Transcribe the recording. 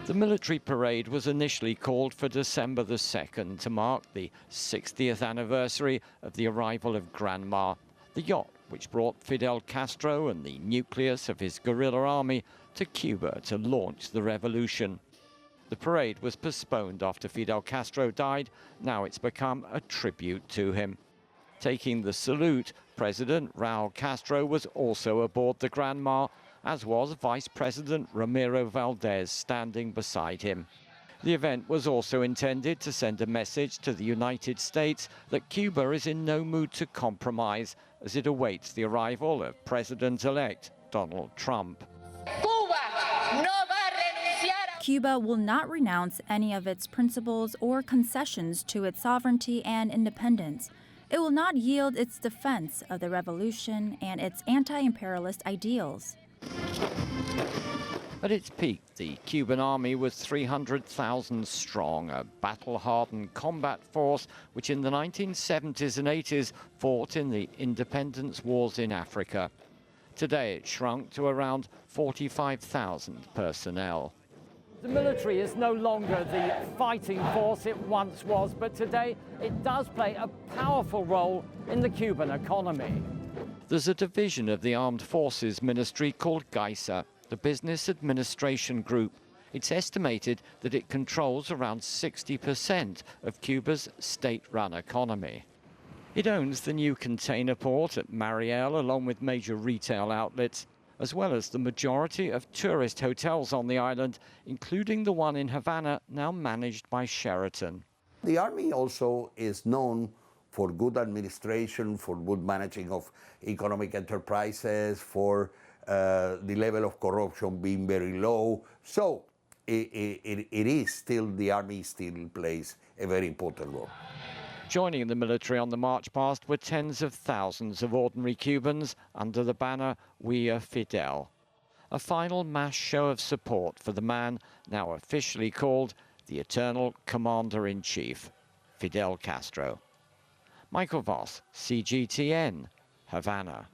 The military parade was initially called for December the 2nd to mark the 60th anniversary of the arrival of Granma, the yacht which brought Fidel Castro and the nucleus of his guerrilla army to Cuba to launch the revolution. The parade was postponed after Fidel Castro died. Now it's become a tribute to him. Taking the salute, President Raul Castro was also aboard the Granma, as was Vice President Ramiro Valdez standing beside him. The event was also intended to send a message to the United States that Cuba is in no mood to compromise as it awaits the arrival of President-elect Donald Trump. Cuba will not renounce any of its principles or concessions to its sovereignty and independence. It will not yield its defense of the revolution and its anti-imperialist ideals. At its peak, the Cuban army was 300,000 strong, a battle-hardened combat force which in the 1970s and 80s fought in the independence wars in Africa. Today it shrunk to around 45,000 personnel. The military is no longer the fighting force it once was, but today it does play a powerful role in the Cuban economy. There's a division of the Armed Forces Ministry called GAISA, the Business Administration Group. It's estimated that it controls around 60% of Cuba's state-run economy. It owns the new container port at Mariel, along with major retail outlets, as well as the majority of tourist hotels on the island, including the one in Havana, now managed by Sheraton. The army also is known for good administration, for good managing of economic enterprises, for the level of corruption being very low. So it is still, the army still plays a very important role. Joining the military on the march past were tens of thousands of ordinary Cubans under the banner "We are Fidel." A final mass show of support for the man now officially called the Eternal Commander-in-Chief, Fidel Castro. Michael Voss, CGTN, Havana.